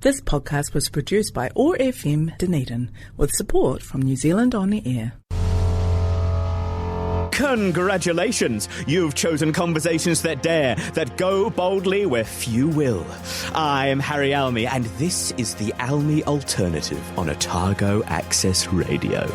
This podcast was produced by OAR FM Dunedin with support from New Zealand On the Air. Congratulations! You've chosen conversations that dare, that go boldly where few will. I am Harry Almey, and this is the Almey Alternative on Otago Access Radio.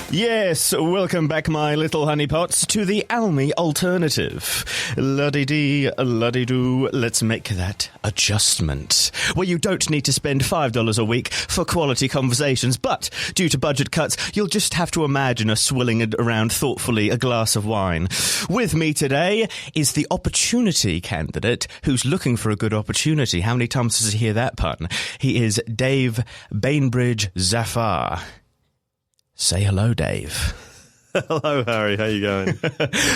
Yes, welcome back, my little honeypots, to the Almey Alternative. La-dee-dee, la-dee-doo, let's make that adjustment, where you don't need to spend $5 a week for quality conversations, but due to budget cuts, you'll just have to imagine us swilling around thoughtfully a glass of wine. With me today is the opportunity candidate who's looking for a good opportunity. How many times does he hear that pun? He is Dave Bainbridge-Zafar. Say hello, Dave. Hello, Harry. How you going?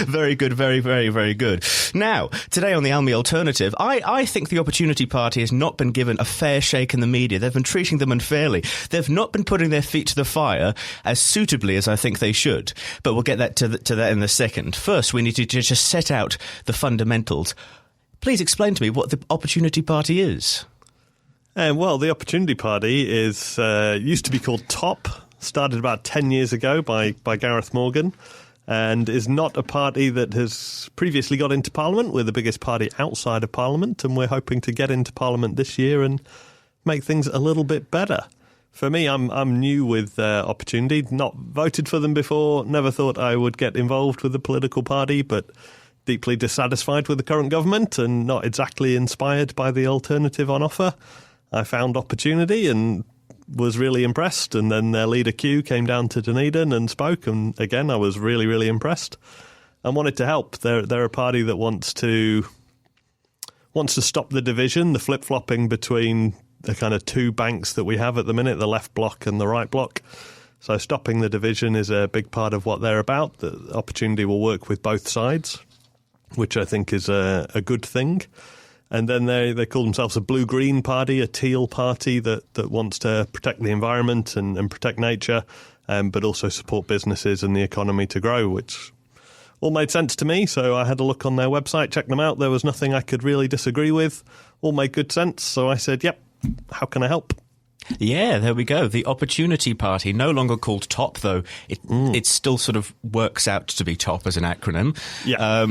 Very good, very, very, very good. Now, today on the Almey Alternative, I think the Opportunity Party has not been given a fair shake in the media. They've been treating them unfairly. They've not been putting their feet to the fire as suitably as I think they should. But we'll get that to that in a second. First, we need to just set out the fundamentals. Please explain to me what the Opportunity Party is. Well, the Opportunity Party is used to be called TOP. Started about 10 years ago by Gareth Morgan, and is not a party that has previously got into Parliament. We're the biggest party outside of Parliament, and we're hoping to get into Parliament this year and make things a little bit better. For me, I'm new with Opportunity, not voted for them before, never thought I would get involved with the political party, but deeply dissatisfied with the current government and not exactly inspired by the alternative on offer. I found Opportunity and was really impressed, and then their leader Q came down to Dunedin and spoke, and again I was really, really impressed and wanted to help. They're a party that wants to stop the division, the flip-flopping between the kind of two banks that we have at the minute, the left bloc and the right bloc. So stopping the division is a big part of what they're about. The Opportunity will work with both sides, which I think is a good thing. And then they call themselves a blue-green party, a teal party that wants to protect the environment and protect nature, but also support businesses and the economy to grow, which all made sense to me. So I had a look on their website, checked them out. There was nothing I could really disagree with. All made good sense. So I said, yep, how can I help? Yeah, there we go. The Opportunity Party, no longer called TOP, though. It still sort of works out to be TOP as an acronym. Yeah.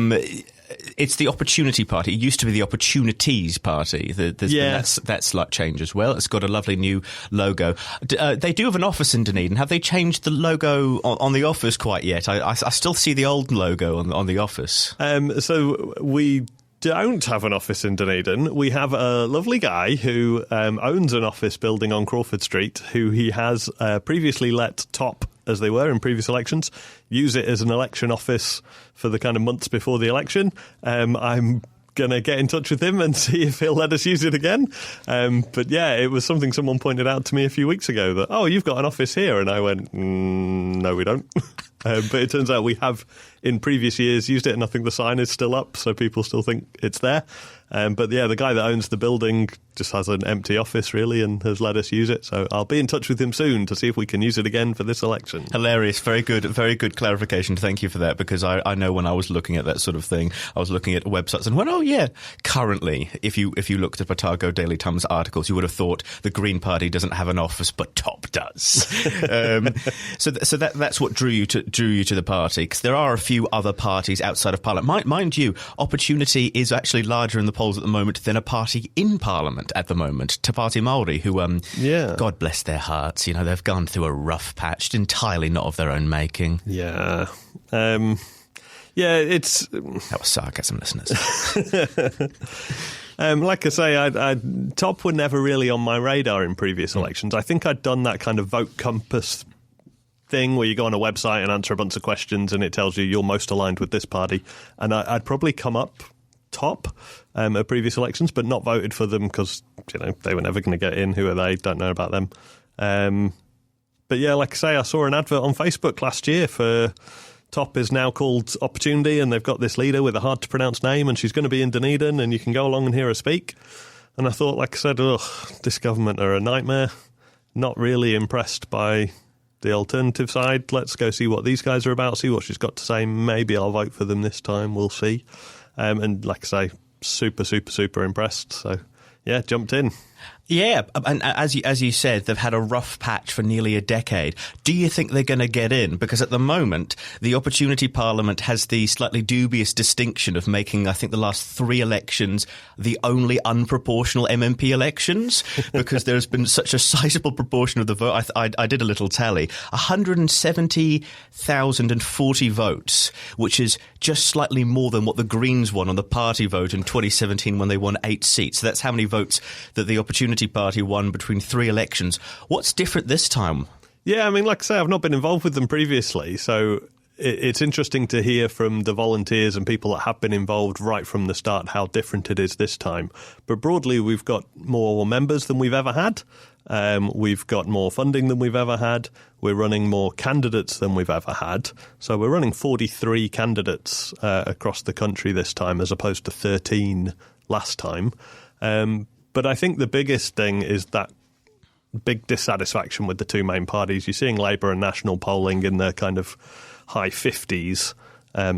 It's the Opportunity Party. It used to be the Opportunities Party. There's been that slight change as well. It's got a lovely new logo. They do have an office in Dunedin. Have they changed the logo on the office quite yet? I still see the old logo on the office. So we don't have an office in Dunedin. We have a lovely guy who owns an office building on Crawford Street, who he has previously let TOP, as they were in previous elections, use it as an election office for the kind of months before the election. I'm going to get in touch with him and see if he'll let us use it again. But yeah, it was something someone pointed out to me a few weeks ago that, oh, you've got an office here. And I went, no, we don't. But it turns out we have in previous years used it, and I think the sign is still up, so people still think it's there. But yeah, the guy that owns the building just has an empty office, really, and has let us use it. So I'll be in touch with him soon to see if we can use it again for this election. Hilarious. Very good clarification. Thank you for that, because I know when I was looking at that sort of thing, I was looking at websites and went, oh yeah, currently, if you looked at Otago Daily Times articles, you would have thought the Green Party doesn't have an office, but TOP does. So that's what drew you to the party, because there are a few other parties outside of Parliament. Mind you, Opportunity is actually larger in the polls at the moment than a party in Parliament at the moment, Te Pāti Māori, who, God bless their hearts, they've gone through a rough patch, entirely not of their own making. Yeah. It's... That was sarcasm, listeners. Like I say, TOP were never really on my radar in previous elections. I think I'd done that kind of vote compass thing where you go on a website and answer a bunch of questions and it tells you you're most aligned with this party. And I'd probably come up TOP at previous elections, but not voted for them because they were never going to get in. Who are they? Don't know about them. But yeah, like I say, I saw an advert on Facebook last year for TOP is now called Opportunity, and they've got this leader with a hard to pronounce name, and she's going to be in Dunedin, and you can go along and hear her speak. And I thought, like I said, this government are a nightmare. Not really impressed by the alternative side. Let's go see what these guys are about, see what she's got to say. Maybe I'll vote for them this time. We'll see. And like I say, super, super, super impressed. So, yeah, jumped in. Yeah, and as you said, they've had a rough patch for nearly a decade. Do you think they're going to get in? Because at the moment, the Opportunity Parliament has the slightly dubious distinction of making, I think, the last 3 elections the only unproportional MMP elections, because there's been such a sizable proportion of the vote. I did a little tally. 170,040 votes, which is just slightly more than what the Greens won on the party vote in 2017 when they won 8 seats. So that's how many votes that the Opportunity Party won between 3 elections. What's different this time? Yeah, I mean, like I say, I've not been involved with them previously, so it's interesting to hear from the volunteers and people that have been involved right from the start how different it is this time. But broadly, we've got more members than we've ever had. We've got more funding than we've ever had. We're running more candidates than we've ever had. So we're running 43 candidates across the country this time, as opposed to 13 last time. But I think the biggest thing is that big dissatisfaction with the 2 main parties. You're seeing Labour and National polling in the kind of high 50s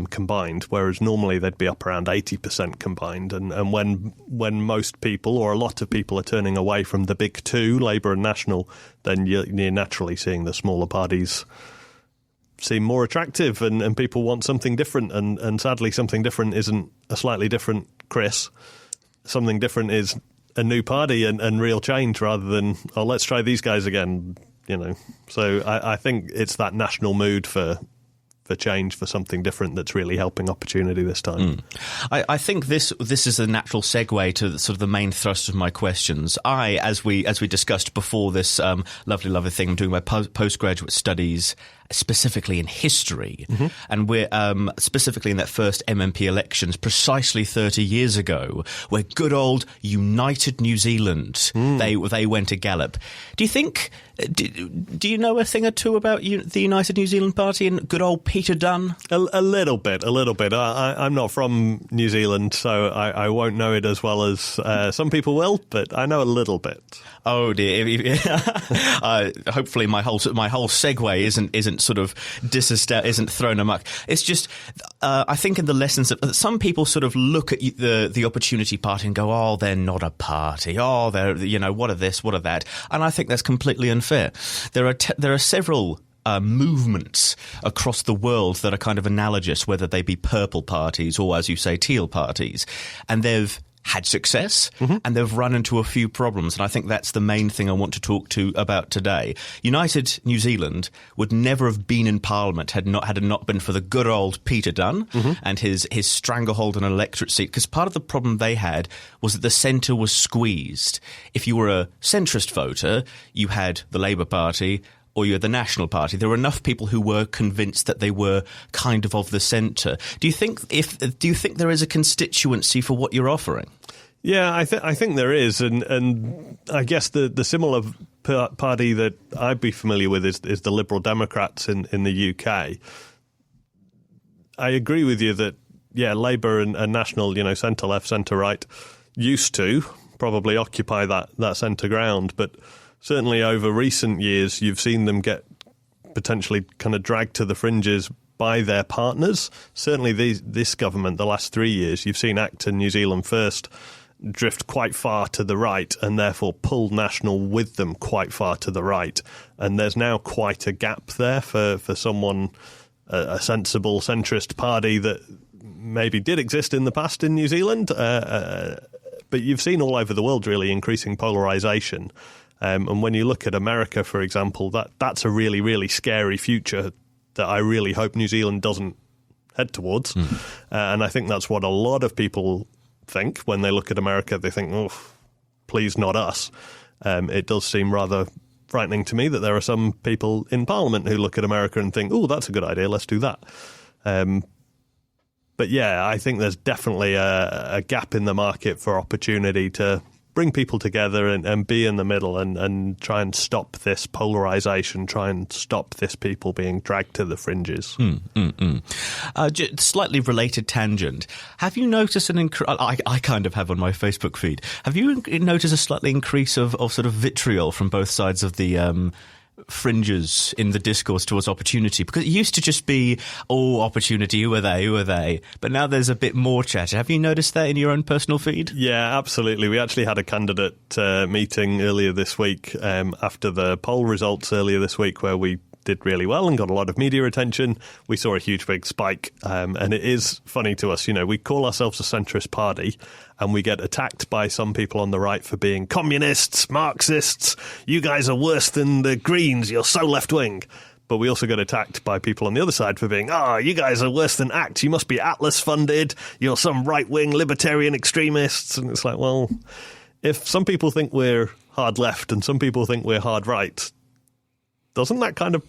combined, whereas normally they'd be up around 80% combined. And when most people, or a lot of people, are turning away from the big 2, Labour and National, then you're naturally seeing the smaller parties seem more attractive, and people want something different. And sadly, something different isn't a slightly different Chris. Something different is a new party and real change, rather than, oh, let's try these guys again, you know. So I think it's that national mood for change, for something different, that's really helping Opportunity this time. I think this is a natural segue to sort of the main thrust of my questions. As we discussed before this lovely thing, I'm doing my postgraduate studies specifically in history, and we're specifically in that first MMP elections precisely 30 years ago, where good old United New Zealand, they went a gallop. Do you think, do you know a thing or two about the United New Zealand Party and good old Peter Dunne? A little bit. I'm not from New Zealand, so I won't know it as well as some people will, but I know a little bit. Oh dear! Hopefully, my whole segue isn't sort of isn't thrown amok. It's just I think in the lessons of some people sort of look at the Opportunity Party and go, oh, they're not a party. Oh, they're, you know, what are this, what are that? And I think that's completely unfair. There are several movements across the world that are kind of analogous, whether they be purple parties or, as you say, teal parties, and they've had success and they've run into a few problems. And I think that's the main thing I want to talk about today. United New Zealand would never have been in Parliament had it not been for the good old Peter Dunne and his stranglehold on an electorate seat, because part of the problem they had was that the centre was squeezed. If you were a centrist voter, you had the Labour Party or you had the National Party. There were enough people who were convinced that they were kind of the centre. Do you think there is a constituency for what you're offering? Yeah, I think there is, and I guess the similar party that I'd be familiar with is the Liberal Democrats in the UK. I agree with you that, yeah, Labour and National, you know, centre left, centre right, used to probably occupy that centre ground, but certainly over recent years, you've seen them get potentially kind of dragged to the fringes by their partners. Certainly this government, the last 3 years, you've seen ACT and New Zealand First drift quite far to the right and therefore pull National with them quite far to the right. And there's now quite a gap there for someone, a sensible centrist party that maybe did exist in the past in New Zealand. But you've seen all over the world really increasing polarisation. And when you look at America, for example, that's a really, really scary future that I really hope New Zealand doesn't head towards. And I think that's what a lot of people think when they look at America. They think, oh, please not us. It does seem rather frightening to me that there are some people in Parliament who look at America and think, oh, that's a good idea, let's do that. But yeah, I think there's definitely a gap in the market for opportunity to bring people together and be in the middle and try and stop this polarisation, try and stop this people being dragged to the fringes. Slightly related tangent. Have you noticed I kind of have on my Facebook feed. Have you noticed a slightly increase of sort of vitriol from both sides of the fringes in the discourse towards opportunity? Because it used to just be, opportunity, who are they? But now there's a bit more chatter. Have you noticed that in your own personal feed? Yeah, absolutely. We actually had a candidate meeting earlier this week after the poll results earlier this week where we did really well and got a lot of media attention. We saw a huge big spike, and it is funny to us. We call ourselves a centrist party, and we get attacked by some people on the right for being communists, Marxists. You guys are worse than the Greens. You're so left-wing. But we also get attacked by people on the other side for being, you guys are worse than ACT. You must be Atlas-funded. You're some right-wing libertarian extremists. And it's like, well, if some people think we're hard left and some people think we're hard right, doesn't that kind of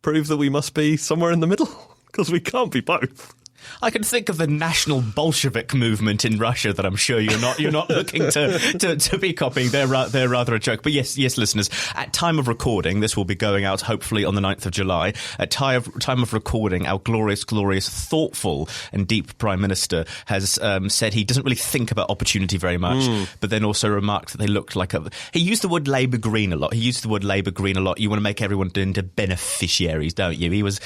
prove that we must be somewhere in the middle? Because we can't be both. I can think of the national Bolshevik movement in Russia that I'm sure you're not looking to be copying. They're rather a joke. But yes, listeners, at time of recording, this will be going out hopefully on the 9th of July. At time of recording, our glorious, thoughtful and deep Prime Minister has said he doesn't really think about opportunity very much, but then also remarked that they looked like he used the word Labour Green a lot. You want to make everyone into beneficiaries, don't you? He was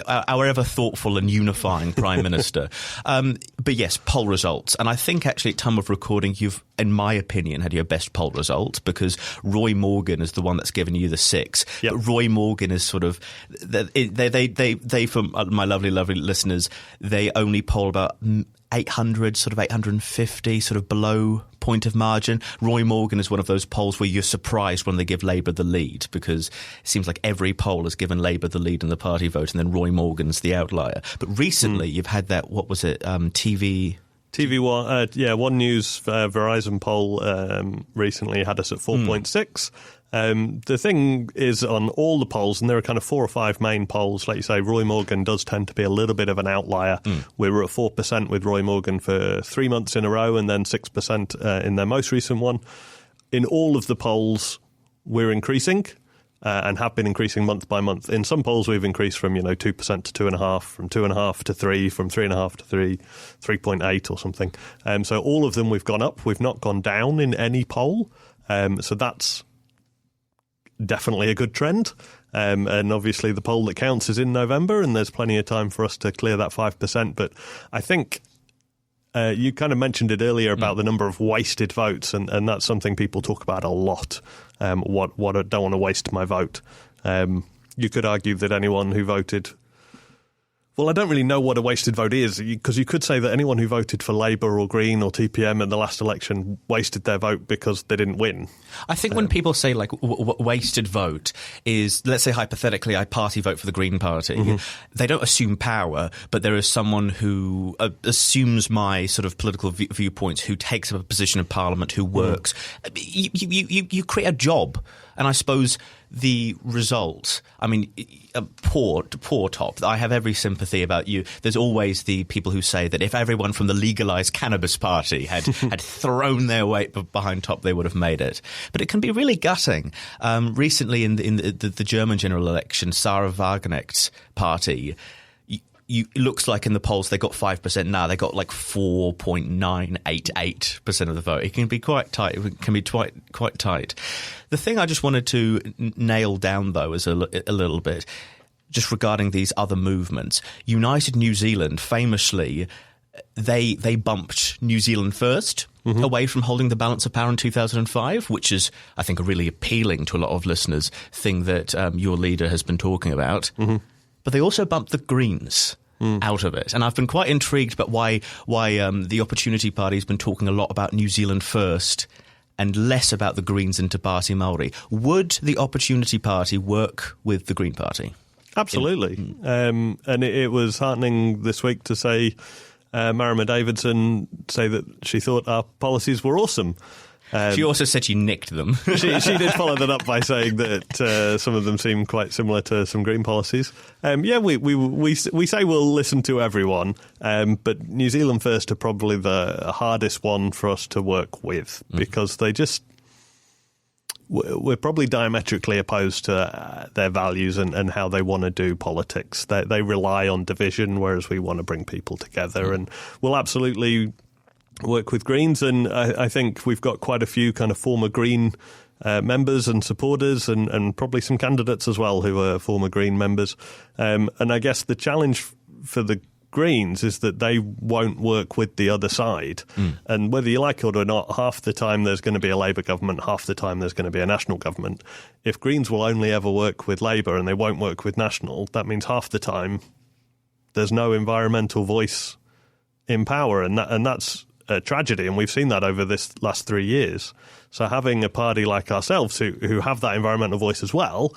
our ever thoughtful and unifying Prime Minister. But yes, poll results. And I think actually at time of recording, you've, in my opinion, had your best poll result because Roy Morgan is the one that's given you the 6. Yep. But Roy Morgan is sort of, they for my lovely listeners, they only poll about 800, sort of 850, sort of below point of margin. Roy Morgan is one of those polls where you're surprised when they give Labour the lead because it seems like every poll has given Labour the lead in the party vote and then Roy Morgan's the outlier. But recently you've had that, what was it, TV1, One News Verizon poll recently had us at 4.6. The thing is on all the polls, and there are kind of 4 or 5 main polls, like you say, Roy Morgan does tend to be a little bit of an outlier. We were at 4% with Roy Morgan for 3 months in a row and then 6% in their most recent one. In all of the polls, we're increasing and have been increasing month by month. In some polls, we've increased from 2% to 2.5%, from 2.5% to 3%, from 3.5% to 3.8% or something. So all of them we've gone up. We've not gone down in any poll. So that's definitely a good trend. And obviously the poll that counts is in November, and there's plenty of time for us to clear that 5%. But I think you kind of mentioned it earlier about the number of wasted votes, and that's something people talk about a lot. What I don't want to waste my vote. You could argue that anyone who voted... Well, I don't really know what a wasted vote is, because you could say that anyone who voted for Labour or Green or TPM in the last election wasted their vote because they didn't win. I think when people say, like, wasted vote is, let's say hypothetically, I party vote for the Green Party, they don't assume power, but there is someone who assumes my sort of political viewpoints, who takes up a position in Parliament, who works. You create a job. And I suppose the result, I mean, poor top, I have every sympathy about you. There's always the people who say that if everyone from the legalised cannabis party had thrown their weight behind top, they would have made it. But it can be really gutting. Recently in the German general election, Sarah Wagenknecht's party, it looks like in the polls they got 5%. Now they got like 4.988% of the vote. It can be quite tight. It can be quite tight. The thing I just wanted to nail down, though, is a little bit just regarding these other movements. United New Zealand, famously, they bumped New Zealand first away from holding the balance of power in 2005, which is, I think, a really appealing to a lot of listeners thing that your leader has been talking about. But they also bumped the Greens out of it. And I've been quite intrigued about why the Opportunity Party has been talking a lot about New Zealand first and less about the Greens and Te Pāti Māori. Would the Opportunity Party work with the Green Party? Absolutely. And it was heartening this week to say Marama Davidson say that she thought our policies were awesome. She also said she nicked them. she did follow that up by saying that some of them seem quite similar to some Green policies. We say we'll listen to everyone, but New Zealand First are probably the hardest one for us to work with because they just... We're probably diametrically opposed to their values and how they want to do politics. They rely on division, whereas we want to bring people together, and we'll absolutely work with Greens, and I think we've got quite a few kind of former Green members and supporters and probably some candidates as well who are former Green members. And I guess the challenge for the Greens is that they won't work with the other side. And whether you like it or not, half the time there's going to be a Labour government, half the time there's going to be a National government. If Greens will only ever work with Labour and they won't work with National, that means half the time there's no environmental voice in power, and that's a tragedy, and we've seen that over this last 3 years. So having a party like ourselves who have that environmental voice as well,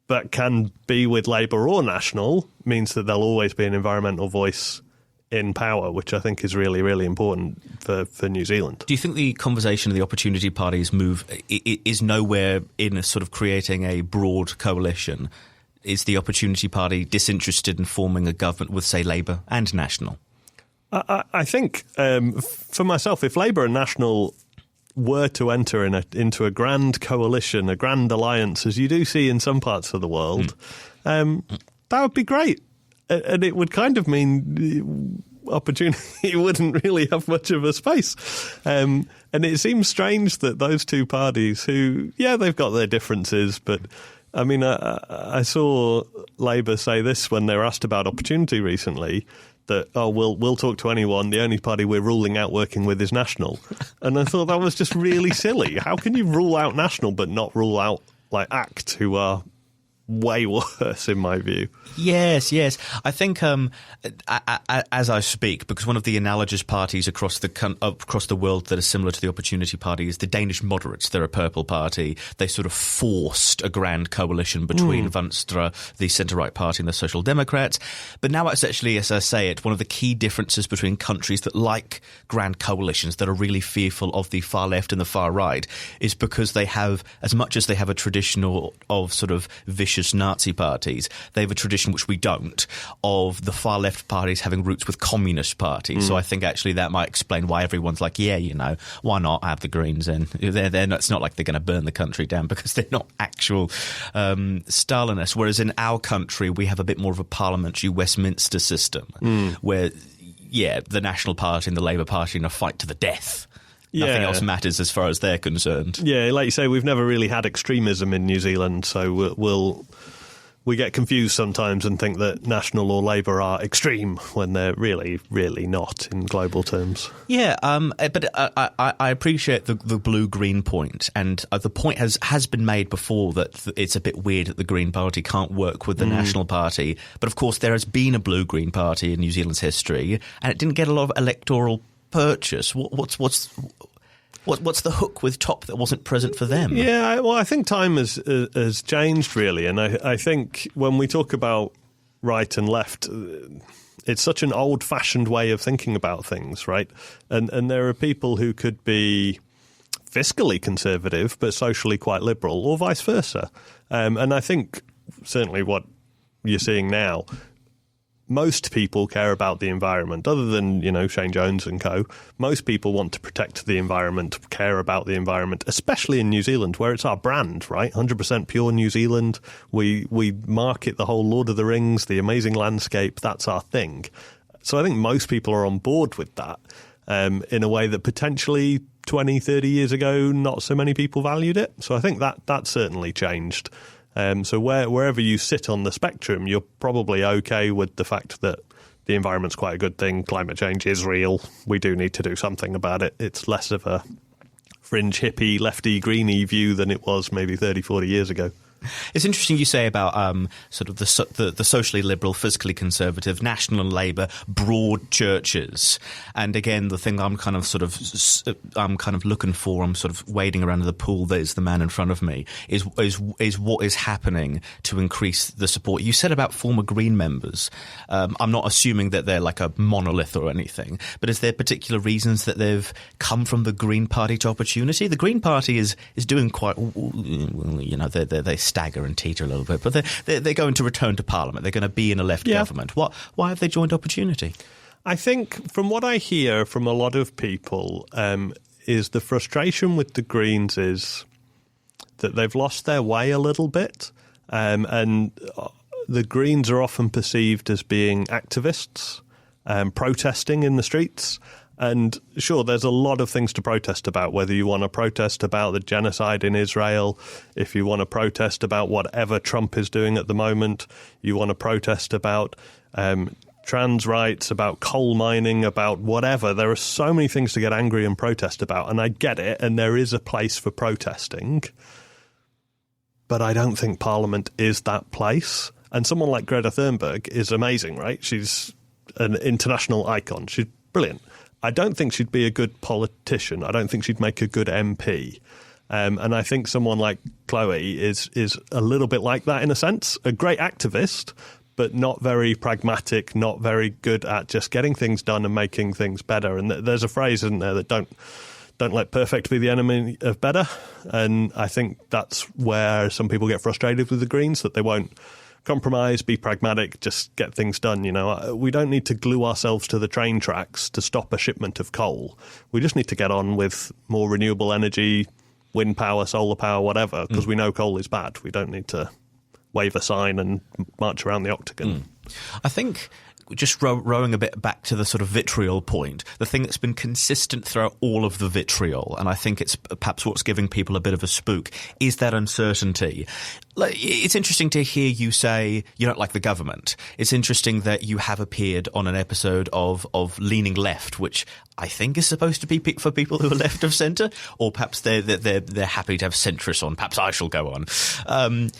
but can be with Labour or National, means that there'll always be an environmental voice in power, which I think is really, really important for New Zealand. Do you think the conversation of the Opportunity Party's move is nowhere in a sort of creating a broad coalition? Is the Opportunity Party disinterested in forming a government with, say, Labour and National? I think, for myself, if Labour and National were to enter into a grand coalition, a grand alliance, as you do see in some parts of the world, that would be great. And it would kind of mean Opportunity wouldn't really have much of a space. And it seems strange that those two parties who, they've got their differences, but I mean, I saw Labour say this when they were asked about Opportunity recently, that, we'll talk to anyone. The only party we're ruling out working with is National. And I thought that was just really silly. How can you rule out National but not rule out, like, ACT, who are way worse, in my view? Yes. I think as I speak, because one of the analogous parties across the world that are similar to the Opportunity Party is the Danish moderates. They're a purple party. They sort of forced a grand coalition between Venstre, the centre-right party, and the Social Democrats. But now it's actually, as I say it, one of the key differences between countries that like grand coalitions, that are really fearful of the far left and the far right, is because they have, as much as they have a tradition of sort of vicious Nazi parties, they have a tradition which we don't, of the far left parties having roots with communist parties. So I think actually that might explain why everyone's like, why not have the Greens in? It's not like they're going to burn the country down, because they're not actual Stalinists. Whereas in our country, we have a bit more of a parliamentary Westminster system where, the National Party and the Labour Party in a fight to the death. Nothing else matters as far as they're concerned. Yeah, like you say, we've never really had extremism in New Zealand, so we get confused sometimes and think that National or Labour are extreme when they're really, really not in global terms. Yeah, but I appreciate the blue-green point, and the point has been made before that it's a bit weird that the Green Party can't work with the National Party. But of course, there has been a blue-green party in New Zealand's history, and it didn't get a lot of electoral purchase. What's the hook with Top that wasn't present for them? Yeah, well, I think time has changed, really. And I think when we talk about right and left, it's such an old-fashioned way of thinking about things, right? And there are people who could be fiscally conservative but socially quite liberal, or vice versa. And I think certainly what you're seeing now, most people care about the environment, other than, Shane Jones and co. Most people want to protect the environment, care about the environment, especially in New Zealand, where it's our brand, right? 100% pure New Zealand. We market the whole Lord of the Rings, the amazing landscape. That's our thing. So I think most people are on board with that in a way that potentially 20, 30 years ago, not so many people valued it. So I think that certainly changed. So wherever you sit on the spectrum, you're probably okay with the fact that the environment's quite a good thing. Climate change is real. We do need to do something about it. It's less of a fringe hippie, lefty, greeny view than it was maybe 30, 40 years ago. It's interesting you say about sort of the socially liberal, fiscally conservative, National and Labour, broad churches. And again, the thing I'm kind of looking for, I'm sort of wading around in the pool that is the man in front of me, is what is happening to increase the support. You said about former Green members. I'm not assuming that they're like a monolith or anything, but is there particular reasons that they've come from the Green Party to Opportunity? The Green Party is doing quite, they stagger and teeter a little bit, but they're going to return to Parliament. They're going to be in a left government. Why have they joined Opportunity? I think from what I hear from a lot of people is the frustration with the Greens is that they've lost their way a little bit, and the Greens are often perceived as being activists, protesting in the streets, And sure, there's a lot of things to protest about, whether you want to protest about the genocide in Israel, if you want to protest about whatever Trump is doing at the moment, you want to protest about trans rights, about coal mining, about whatever. There are so many things to get angry and protest about, and I get it, and there is a place for protesting. But I don't think Parliament is that place. And someone like Greta Thunberg is amazing, right? She's an international icon. She's brilliant. I don't think she'd be a good politician. I don't think she'd make a good MP. And I think someone like Chloe is a little bit like that in a sense. A great activist, but not very pragmatic, not very good at just getting things done and making things better. And there's a phrase, isn't there, that don't let perfect be the enemy of better. And I think that's where some people get frustrated with the Greens, that they won't compromise, be pragmatic, just get things done. You know, we don't need to glue ourselves to the train tracks to stop a shipment of coal. We just need to get on with more renewable energy, wind power, solar power, whatever, because we know coal is bad. We don't need to wave a sign and march around the octagon. I think just rowing a bit back to the sort of vitriol point, the thing that's been consistent throughout all of the vitriol, and I think it's perhaps what's giving people a bit of a spook, is that uncertainty. It's interesting to hear you say you don't like the government. It's interesting that you have appeared on an episode of Leaning Left, which I think is supposed to be for people who are left of centre, or perhaps they're happy to have centrists on. Perhaps I shall go on.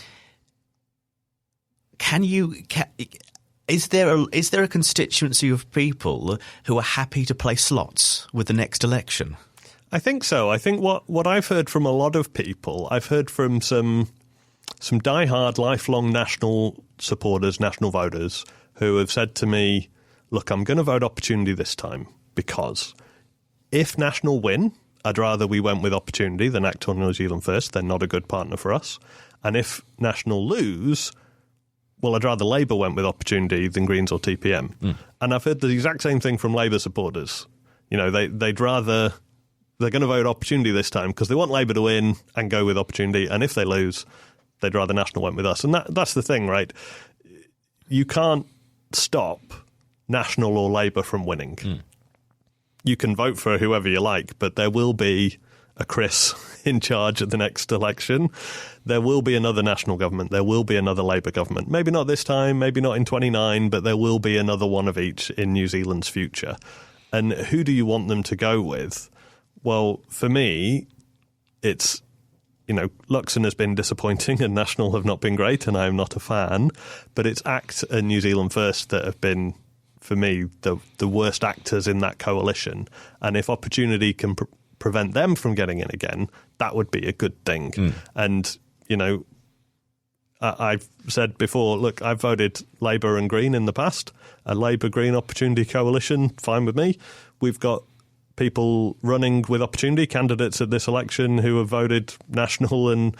Is there a constituency of people who are happy to play slots with the next election? I think so. I think what I've heard from a lot of people, I've heard from some diehard, lifelong national supporters, national voters, who have said to me, look, I'm going to vote Opportunity this time, because if National win, I'd rather we went with Opportunity than act on New Zealand First. They're not a good partner for us. And if National lose, well, I'd rather Labour went with Opportunity than Greens or TPM. And I've heard the exact same thing from Labour supporters. You know, they'd rather, they're going to vote Opportunity this time because they want Labour to win and go with Opportunity. And if they lose, they'd rather National went with us. And that's the thing, right? You can't stop National or Labour from winning. You can vote for whoever you like, but there will be a Chris in charge at the next election. There will be another national government. There will be another Labour government. Maybe not this time, maybe not in 29, but there will be another one of each in New Zealand's future. And who do you want them to go with? Well, for me, it's, you know, Luxon has been disappointing and National have not been great, and I am not a fan. But it's ACT and New Zealand First that have been, for me, the worst actors in that coalition. And if Opportunity can prevent them from getting in again, that would be a good thing. And, you know, I've said before, look, I've voted Labour and Green in the past. A Labour-Green Opportunity coalition, fine with me. We've got people running with Opportunity, candidates at this election who have voted National and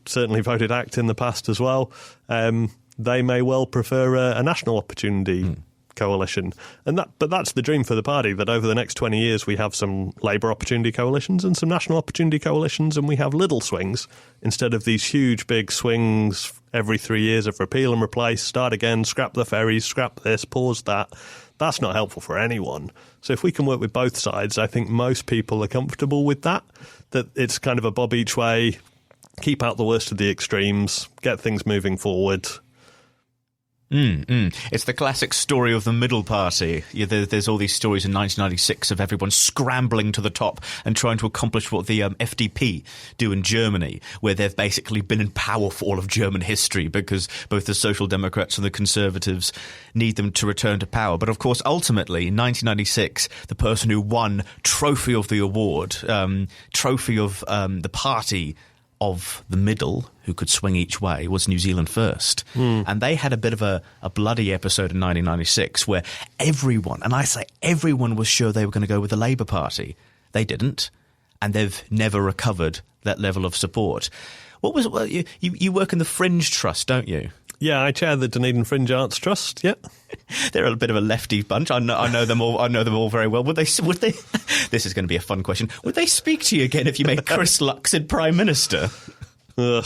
certainly voted ACT in the past as well. They may well prefer a National Opportunity coalition. But that's the dream for the party, that over the next 20 years we have some Labour Opportunity coalitions and some National Opportunity coalitions, and we have little swings instead of these huge big swings every 3 years of repeal and replace, start again, scrap the ferries, scrap this, pause that. That's not helpful for anyone. So if we can work with both sides, I think most people are comfortable with that it's kind of a bob each way, keep out the worst of the extremes, get things moving forward. It's the classic story of the middle party. There's all these stories in 1996 of everyone scrambling to the top and trying to accomplish what the FDP do in Germany, where they've basically been in power for all of German history because both the Social Democrats and the Conservatives need them to return to power. But of course, ultimately, in 1996, the person who won trophy of the award, trophy of the party of the middle, who could swing each way, was New Zealand First. And they had a bit of a bloody episode in 1996 where everyone, and I say everyone, was sure they were going to go with the Labour Party. They didn't, and they've never recovered that level of support. You work in the Fringe Trust, don't you? Yeah, I chair the Dunedin Fringe Arts Trust. Yeah, they're a bit of a lefty bunch. I know them all. I know them all very well. Would they? This is going to be a fun question. Would they speak to you again if you made Chris Luxon Prime Minister? I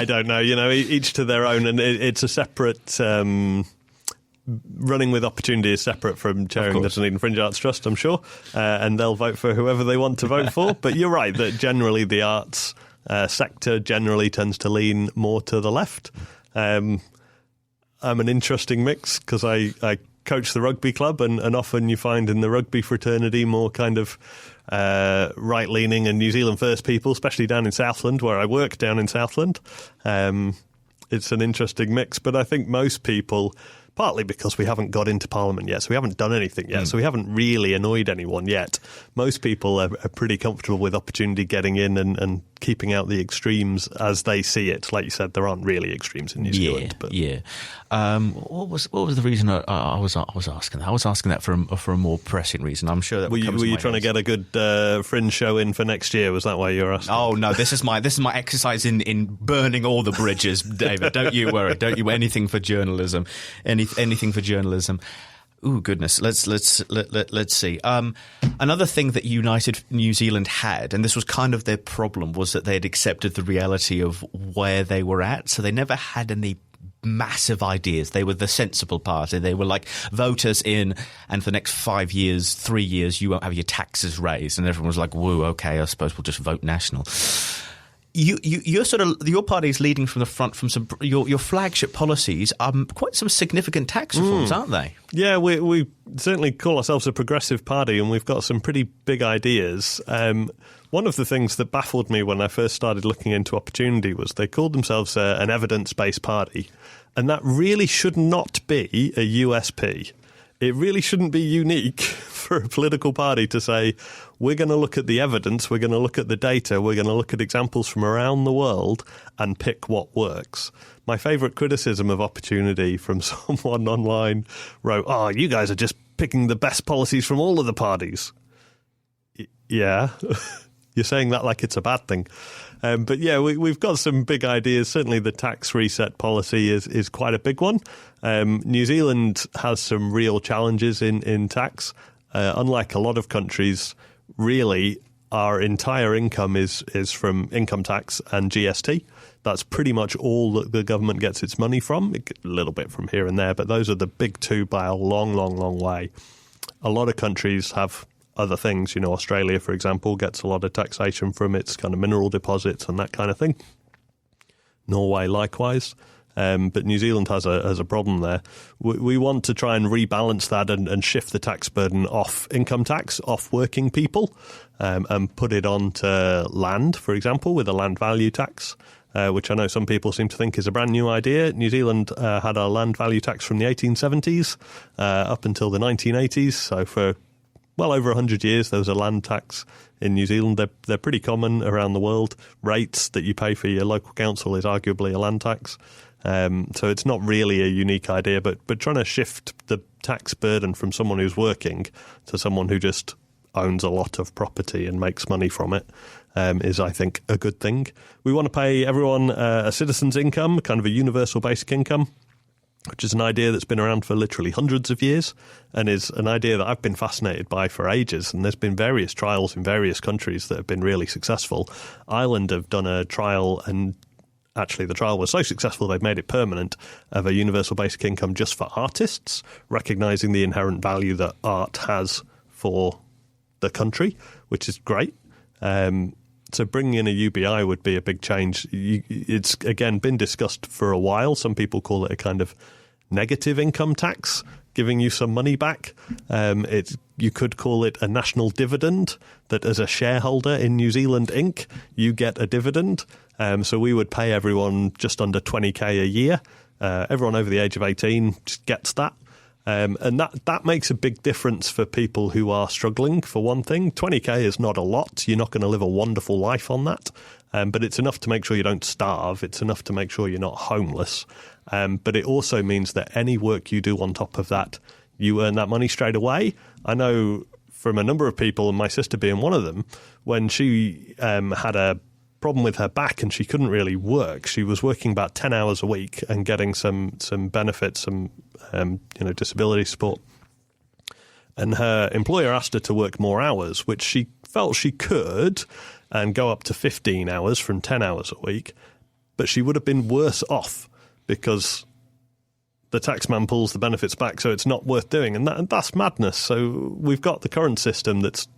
don't know. You know, each to their own, and it's a separate running with Opportunity is separate from chairing the Dunedin Fringe Arts Trust, I'm sure, and they'll vote for whoever they want to vote for. But you're right that generally the arts sector generally tends to lean more to the left. I'm an interesting mix because I coach the rugby club, and often you find in the rugby fraternity more kind of right-leaning and New Zealand first people, especially down in Southland, where I work down in Southland. It's an interesting mix, but I think most people, partly because we haven't got into Parliament yet, so we haven't done anything yet, so we haven't really annoyed anyone yet. Most people are pretty comfortable with Opportunity getting in and keeping out the extremes as they see it. Like you said, there aren't really extremes in New Zealand. But what was the reason I was asking that? I was asking that for a more pressing reason. I'm sure that were you trying to get a good fringe show in for next year? Was that why you were asking? Oh no, this is my exercise in burning all the bridges, David. Don't you worry. Don't you anything for journalism. Anything for journalism. Ooh, goodness. Let's see. Another thing that United New Zealand had, and this was kind of their problem, was that they had accepted the reality of where they were at. So they never had any massive ideas. They were the sensible party. They were like, vote us in, and for the next 5 years, 3 years, you won't have your taxes raised. And everyone was like, woo, okay, I suppose we'll just vote national. You're sort of, your party is leading from the front from some your flagship policies are quite some significant tax reforms, aren't they? Yeah, we certainly call ourselves a progressive party, and we've got some pretty big ideas. One of the things that baffled me when I first started looking into Opportunity was they called themselves an evidence-based party, and that really should not be a USP. It really shouldn't be unique for a political party to say, we're going to look at the evidence, we're going to look at the data, we're going to look at examples from around the world and pick what works. My favourite criticism of Opportunity from someone online wrote, oh, you guys are just picking the best policies from all of the parties. Yeah, you're saying that like it's a bad thing. But yeah, we've got some big ideas. Certainly the tax reset policy is quite a big one. New Zealand has some real challenges in tax. Unlike a lot of countries, really, our entire income is from income tax and GST. That's pretty much all that the government gets its money from. A little bit from here and there, but those are the big two by a long, long, long way. A lot of countries have other things. You know, Australia, for example, gets a lot of taxation from its kind of mineral deposits and that kind of thing. Norway, likewise. But New Zealand has a problem there. We want to try and rebalance that and shift the tax burden off income tax, off working people, and put it onto land, for example, with a land value tax, which I know some people seem to think is a brand new idea. New Zealand had a land value tax from the 1870s up until the 1980s, so for well over 100 years there was a land tax in New Zealand. They're pretty common around the world. Rates that you pay for your local council is arguably a land tax. So it's not really a unique idea, but trying to shift the tax burden from someone who's working to someone who just owns a lot of property and makes money from it is, I think, a good thing. We want to pay everyone a citizen's income, kind of a universal basic income, which is an idea that's been around for literally hundreds of years and is an idea that I've been fascinated by for ages. And there's been various trials in various countries that have been really successful. Ireland have done a trial, and actually the trial was so successful they've made it permanent, of a universal basic income just for artists, recognising the inherent value that art has for the country, which is great. So bringing in a UBI would be a big change. It's, again, been discussed for a while. Some people call it a kind of negative income tax, giving you some money back. You could call it a national dividend, that as a shareholder in New Zealand Inc., you get a dividend. So we would pay everyone just under 20k a year. Everyone over the age of 18 just gets that. And that makes a big difference for people who are struggling, for one thing. 20k is not a lot. You're not going to live a wonderful life on that. But it's enough to make sure you don't starve. It's enough to make sure you're not homeless. But it also means that any work you do on top of that, you earn that money straight away. I know from a number of people, and my sister being one of them, when she had a problem with her back and she couldn't really work, she was working about 10 hours a week and getting some benefits, some disability support. And her employer asked her to work more hours, which she felt she could, and go up to 15 hours from 10 hours a week. But she would have been worse off because the taxman pulls the benefits back, so it's not worth doing. And that's madness. So we've got the current system that's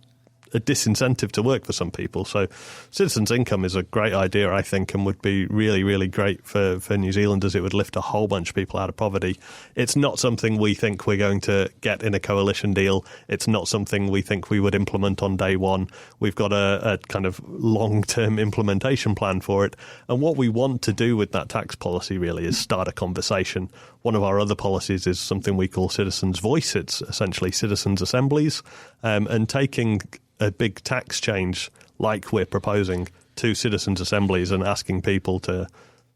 a disincentive to work for some people. So citizens' income is a great idea, I think, and would be really, really great for New Zealanders. It would lift a whole bunch of people out of poverty. It's not something we think we're going to get in a coalition deal. It's not something we think we would implement on day one. We've got a kind of long-term implementation plan for it. And what we want to do with that tax policy really is start a conversation. One of our other policies is something we call Citizens' Voice. It's essentially citizens' assemblies, and taking a big tax change like we're proposing to citizens' assemblies and asking people to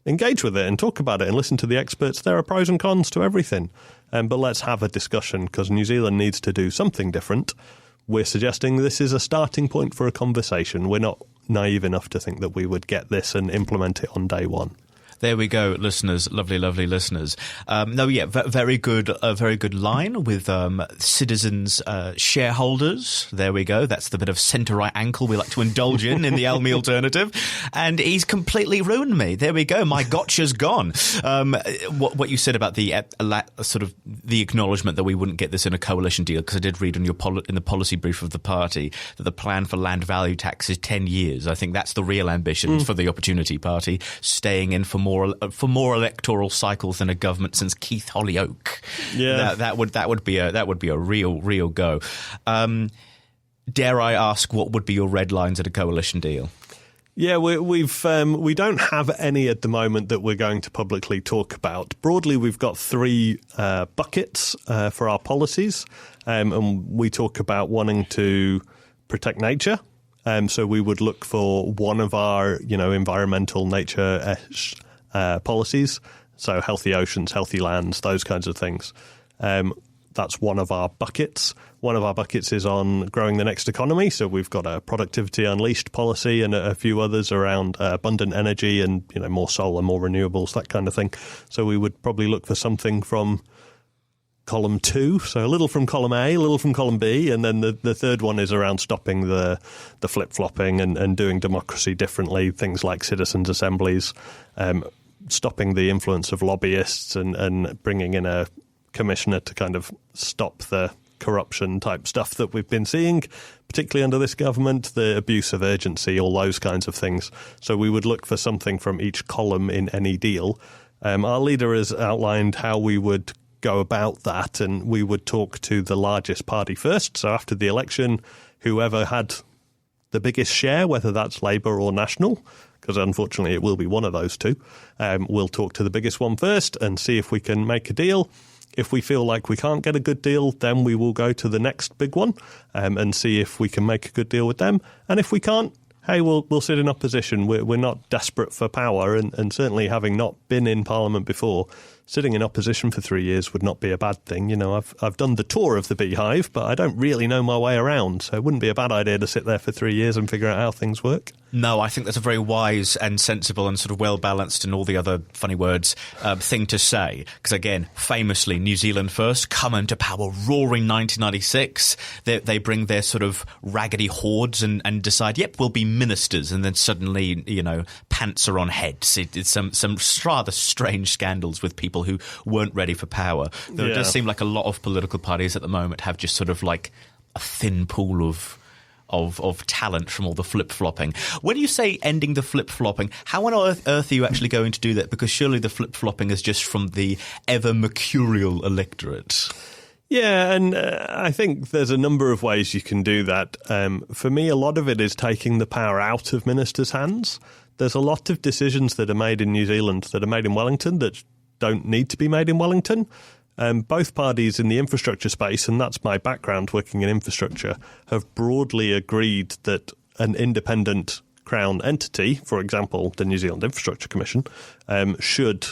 engage with it and talk about it and listen to the experts. There are pros and cons to everything. But let's have a discussion, because New Zealand needs to do something different. We're suggesting this is a starting point for a conversation. We're not naive enough to think that we would get this and implement it on day one. There we go, listeners, lovely, lovely listeners. Very good line with citizens, shareholders. There we go. That's the bit of centre-right ankle we like to indulge in the Almey alternative. And he's completely ruined me. There we go. My gotcha's gone. What you said about the sort of the acknowledgement that we wouldn't get this in a coalition deal, because I did read in the policy brief of the party that the plan for land value tax is 10 years. I think that's the real ambition for the Opportunity Party, staying in for more electoral cycles than a government since Keith Hollyoake. Yeah, that would be a real go. Dare I ask, what would be your red lines at a coalition deal? Yeah, we don't have any at the moment that we're going to publicly talk about. Broadly, we've got three buckets for our policies, and we talk about wanting to protect nature. So we would look for one of our, environmental nature policies. So healthy oceans, healthy lands, those kinds of things. That's one of our buckets. One of our buckets is on growing the next economy. So we've got a Productivity Unleashed policy and a few others around abundant energy and, more solar, more renewables, that kind of thing. So we would probably look for something from column 2, so a little from column A, a little from column B, and then the third one is around stopping the flip-flopping and doing democracy differently, things like citizens' assemblies, stopping the influence of lobbyists and bringing in a commissioner to kind of stop the corruption type stuff that we've been seeing, particularly under this government, the abuse of urgency, all those kinds of things. So we would look for something from each column in any deal. Our leader has outlined how we would go about that, and we would talk to the largest party first. So after the election, whoever had the biggest share, whether that's Labour or National, because unfortunately it will be one of those two, we'll talk to the biggest one first and see if we can make a deal. If we feel like we can't get a good deal, then we will go to the next big one and see if we can make a good deal with them. And if we can't, hey, we'll sit in opposition. We're not desperate for power, and certainly having not been in Parliament before, sitting in opposition for 3 years would not be a bad thing. I've done the tour of the beehive, but I don't really know my way around, so it wouldn't be a bad idea to sit there for 3 years and figure out how things work. No, I think that's a very wise and sensible and sort of well-balanced and all the other funny words thing to say. Because again, famously, New Zealand first come into power roaring 1996. They bring their sort of raggedy hordes and decide, yep, we'll be ministers. And then suddenly, pants are on heads. It's some rather strange scandals with people who weren't ready for power. Though It does seem like a lot of political parties at the moment have just sort of like a thin pool of talent from all the flip-flopping. When you say ending the flip-flopping, how on earth are you actually going to do that? Because surely the flip-flopping is just from the ever-mercurial electorate. Yeah, and I think there's a number of ways you can do that. For me, a lot of it is taking the power out of ministers' hands. There's a lot of decisions that are made in New Zealand that are made in Wellington that don't need to be made in Wellington. Both parties in the infrastructure space, and that's my background working in infrastructure, have broadly agreed that an independent Crown entity, for example, the New Zealand Infrastructure Commission, should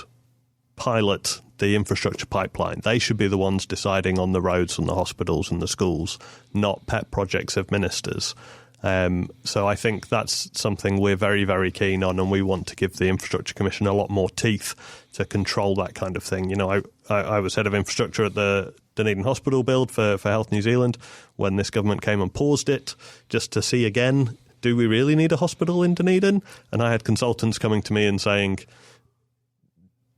pilot the infrastructure pipeline. They should be the ones deciding on the roads and the hospitals and the schools, not pet projects of ministers. So I think that's something we're very, very keen on, and we want to give the Infrastructure Commission a lot more teeth to control that kind of thing. I was head of infrastructure at the Dunedin hospital build for Health New Zealand when this government came and paused it just to see again, do we really need a hospital in Dunedin? And I had consultants coming to me and saying,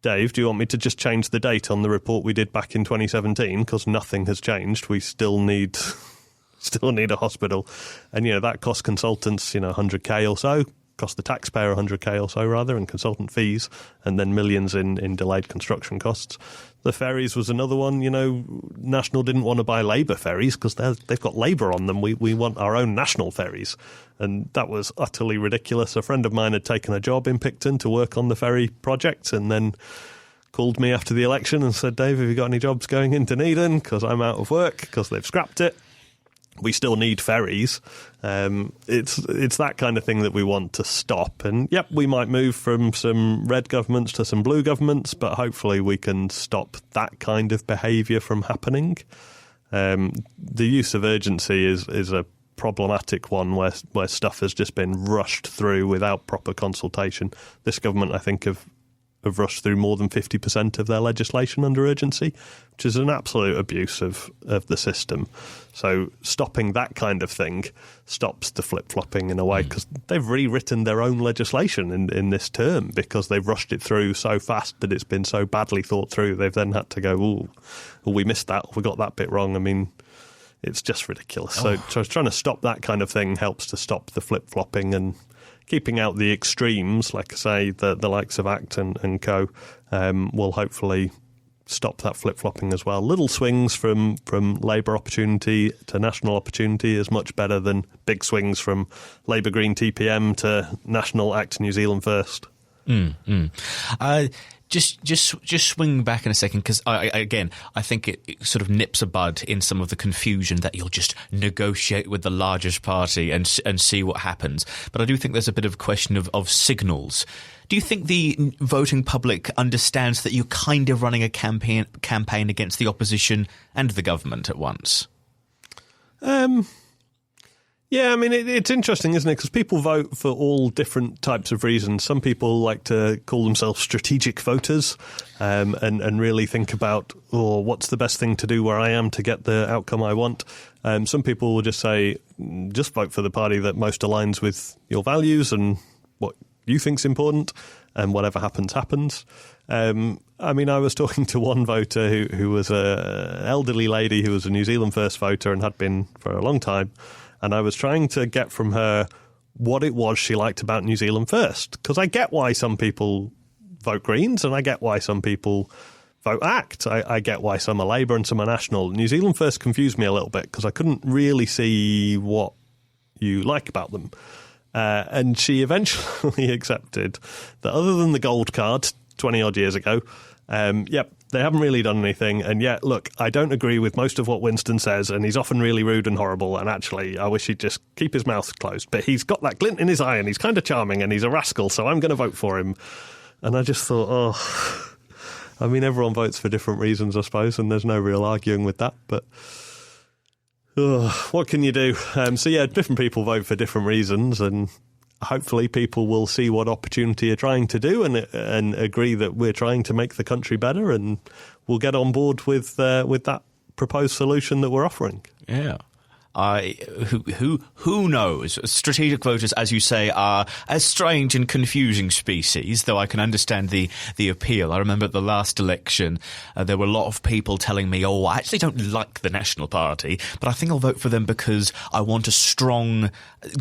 Dave, do you want me to just change the date on the report we did back in 2017? Because nothing has changed. We still need a hospital. And, that costs consultants, 100k or so, cost the taxpayer 100k or so, rather, in consultant fees, and then millions in delayed construction costs. The ferries was another one. National didn't want to buy Labour ferries because they've got Labour on them. We want our own national ferries. And that was utterly ridiculous. A friend of mine had taken a job in Picton to work on the ferry project and then called me after the election and said, Dave, have you got any jobs going in Dunedin? Because I'm out of work because they've scrapped it. We still need ferries. It's that kind of thing that we want to stop. And, yep, we might move from some red governments to some blue governments, but hopefully we can stop that kind of behaviour from happening. The use of urgency is a problematic one where stuff has just been rushed through without proper consultation. This government, I think, have rushed through more than 50% of their legislation under urgency, which is an absolute abuse of the system. So stopping that kind of thing stops the flip-flopping in a way, because they've rewritten their own legislation in this term because they've rushed it through so fast that it's been so badly thought through. They've then had to go, oh, we missed that, we got that bit wrong. I mean, it's just ridiculous. So trying to stop that kind of thing helps to stop the flip-flopping, and keeping out the extremes, like I say, the likes of ACT and co, will hopefully stop that flip-flopping as well. Little swings from Labour opportunity to national opportunity is much better than big swings from Labour Green TPM to national ACT New Zealand First. Just swing back in a second, because I think it sort of nips a bud in some of the confusion that you'll just negotiate with the largest party and see what happens. But I do think there's a bit of a question of signals. Do you think the voting public understands that you're kind of running a campaign against the opposition and the government at once? Yeah, I mean, it's interesting, isn't it? Because people vote for all different types of reasons. Some people like to call themselves strategic voters and really think about, what's the best thing to do where I am to get the outcome I want. Some people will just say, just vote for the party that most aligns with your values and what you think's important, and whatever happens, happens. I mean, I was talking to one voter who was an elderly lady who was a New Zealand First voter and had been for a long time. And I was trying to get from her what it was she liked about New Zealand First. Because I get why some people vote Greens, and I get why some people vote ACT. I get why some are Labour and some are National. New Zealand First confused me a little bit because I couldn't really see what you like about them. And she eventually accepted that other than the gold card 20-odd years ago, they haven't really done anything. And yet, look, I don't agree with most of what Winston says, and he's often really rude and horrible, and actually I wish he'd just keep his mouth closed. But he's got that glint in his eye, and he's kind of charming, and he's a rascal, so I'm going to vote for him. And I just thought, I mean, everyone votes for different reasons, I suppose, and there's no real arguing with that. But what can you do? So, different people vote for different reasons, and hopefully people will see what Opportunity are trying to do and agree that we're trying to make the country better, and we'll get on board with that proposed solution that we're offering. Yeah. Who knows? Strategic voters, as you say, are a strange and confusing species, though I can understand the appeal. I remember at the last election, there were a lot of people telling me, I actually don't like the National Party, but I think I'll vote for them because I want a strong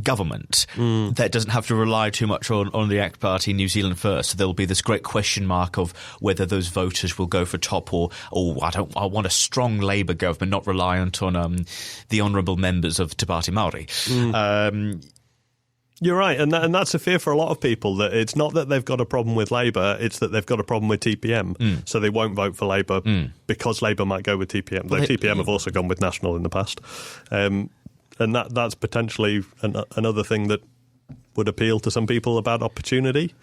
government that doesn't have to rely too much on the ACT Party, New Zealand First. So there'll be this great question mark of whether those voters will go for top or I want a strong Labour government, not reliant on the honourable members of Te Pāti Māori. You're right, and that's a fear for a lot of people, that it's not that they've got a problem with Labour, it's that they've got a problem with TPM, so they won't vote for Labour because Labour might go with TPM. Though TPM have also gone with National in the past. And that's potentially another thing that would appeal to some people about Opportunity.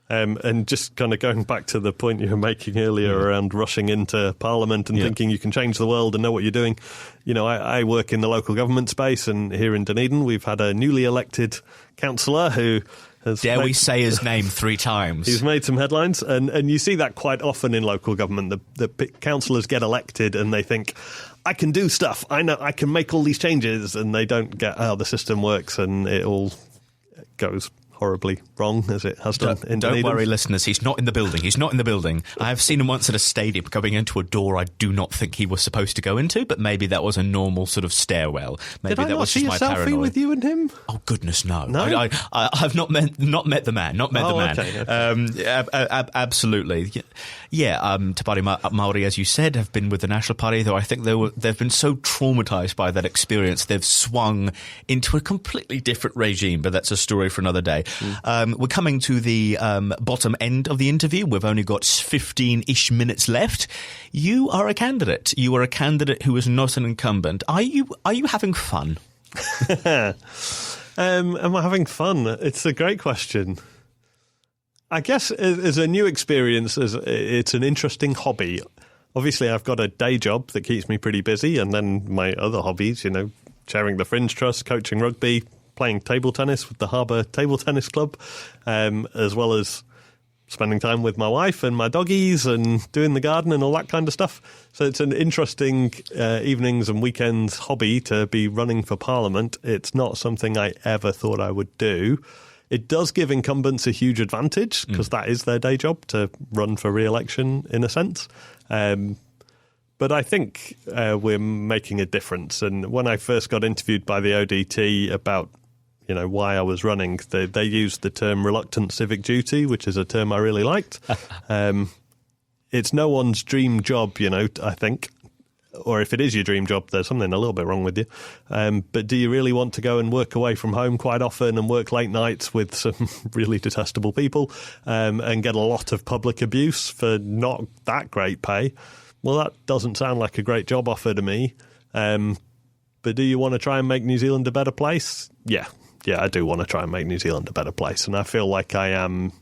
And just kind of going back to the point you were making earlier around rushing into Parliament and thinking you can change the world and know what you're doing. I work in the local government space, and here in Dunedin we've had a newly elected councillor who has... Dare we say his name 3 times? He's made some headlines, and you see that quite often in local government. The councillors get elected and they think, I can do stuff, I know I can make all these changes, and they don't get how the system works, and it all goes horribly wrong as it has done in Dunedin. Don't worry, listeners. He's not in the building. He's not in the building. I have seen him once at a stadium going into a door I do not think he was supposed to go into, but maybe that was a normal sort of stairwell. Maybe Did I that not was see just a my selfie paranoia. with you and him? Oh goodness, no! No? I've not met the man. Not met the man. Okay. Absolutely, yeah. Te Party Māori, as you said, have been with the National Party, though I think they've been so traumatised by that experience, they've swung into a completely different regime. But that's a story for another day. We're coming to the bottom end of the interview. We've only got 15-ish minutes left. You are a candidate. You are a candidate who is not an incumbent. Are you having fun? Am I having fun? It's a great question. I guess as a new experience, it's an interesting hobby. Obviously, I've got a day job that keeps me pretty busy, and then my other hobbies, chairing the Fringe Trust, coaching rugby, playing table tennis with the Harbour Table Tennis Club, as well as spending time with my wife and my doggies and doing the garden and all that kind of stuff. So it's an interesting evenings and weekends hobby to be running for Parliament. It's not something I ever thought I would do. It does give incumbents a huge advantage because that is their day job, to run for re-election in a sense. But I think we're making a difference. And when I first got interviewed by the ODT about why I was running, they used the term reluctant civic duty, which is a term I really liked. It's no one's dream job, I think. Or if it is your dream job, there's something a little bit wrong with you. But do you really want to go and work away from home quite often and work late nights with some really detestable people and get a lot of public abuse for not that great pay? Well, that doesn't sound like a great job offer to me. But do you want to try and make New Zealand a better place? Yeah, I do want to try and make New Zealand a better place. And I feel like I am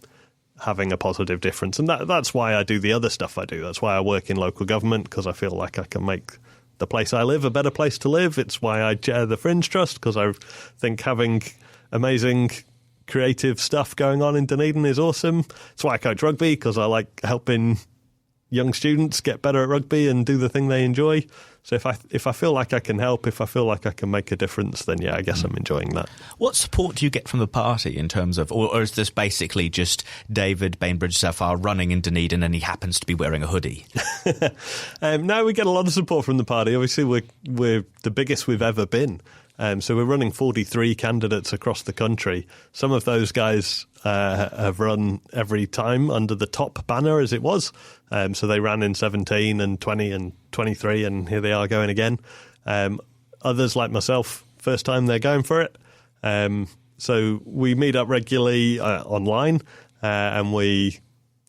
having a positive difference. And that's why I do the other stuff I do. That's why I work in local government, because I feel like I can make the place I live a better place to live. It's why I chair the Fringe Trust, because I think having amazing creative stuff going on in Dunedin is awesome. It's why I coach rugby, because I like helping young students get better at rugby and do the thing they enjoy. So if I feel like I can help, if I feel like I can make a difference, then yeah, I guess I'm enjoying that. What support do you get from the party in terms of, or is this basically just David Bainbridge-Zafar running in Dunedin and he happens to be wearing a hoodie? No, we get a lot of support from the party. Obviously, we're the biggest we've ever been. So we're running 43 candidates across the country. Some of those guys have run every time under the top banner as it was. So they ran in 17 and 20 and 23, and here they are going again. Others, like myself, first time they're going for it. So we meet up regularly online and we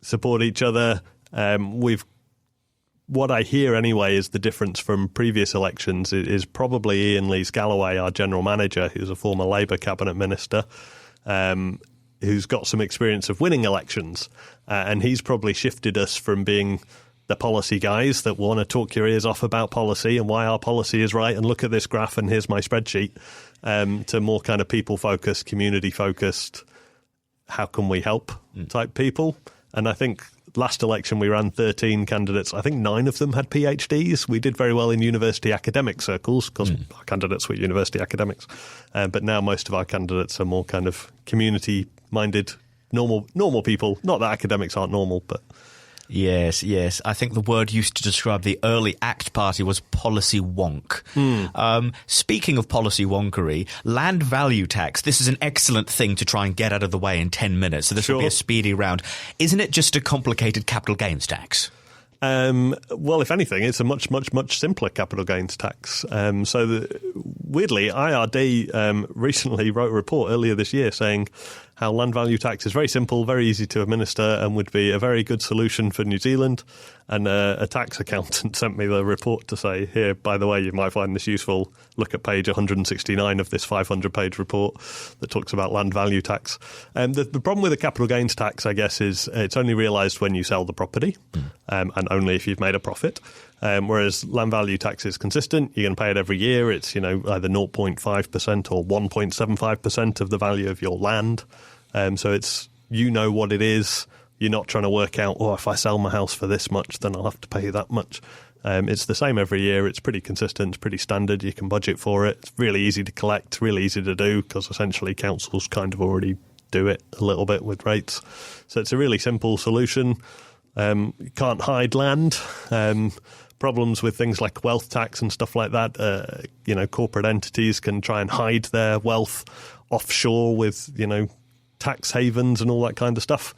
support each other. What I hear anyway is the difference from previous elections is probably Ian Lees-Galloway, our general manager, who's a former Labour cabinet minister, who's got some experience of winning elections. And he's probably shifted us from being the policy guys that want to talk your ears off about policy and why our policy is right and look at this graph and here's my spreadsheet, to more kind of people-focused, community-focused, how can we help type people. And I think last election we ran 13 candidates. I think 9 of them had PhDs. We did very well in university academic circles because our candidates were university academics. But now most of our candidates are more kind of community-minded, normal people. Not that academics aren't normal, but... Yes. I think the word used to describe the early ACT party was policy wonk. Speaking of policy wonkery, land value tax, this is an excellent thing to try and get out of the way in 10 minutes, so this will be a speedy round. Isn't it just a complicated capital gains tax? Well, if anything, it's a much, much, much simpler capital gains tax. Weirdly, IRD recently wrote a report earlier this year saying how land value tax is very simple, very easy to administer, and would be a very good solution for New Zealand. And a tax accountant sent me the report to say, here, by the way, you might find this useful. Look at page 169 of this 500-page report that talks about land value tax. The problem with the capital gains tax, I guess, is it's only realised when you sell the property, and only if you've made a profit. Whereas land value tax is consistent. You're going to pay it every year. It's either 0.5% or 1.75% of the value of your land. So it's what it is. You're not trying to work out, if I sell my house for this much, then I'll have to pay that much. It's the same every year. It's pretty consistent. It's pretty standard. You can budget for it. It's really easy to collect, really easy to do, because essentially councils kind of already just do it a little bit with rates. So it's a really simple solution. You can't hide land. Problems with things like wealth tax and stuff like that. Corporate entities can try and hide their wealth offshore with, tax havens and all that kind of stuff.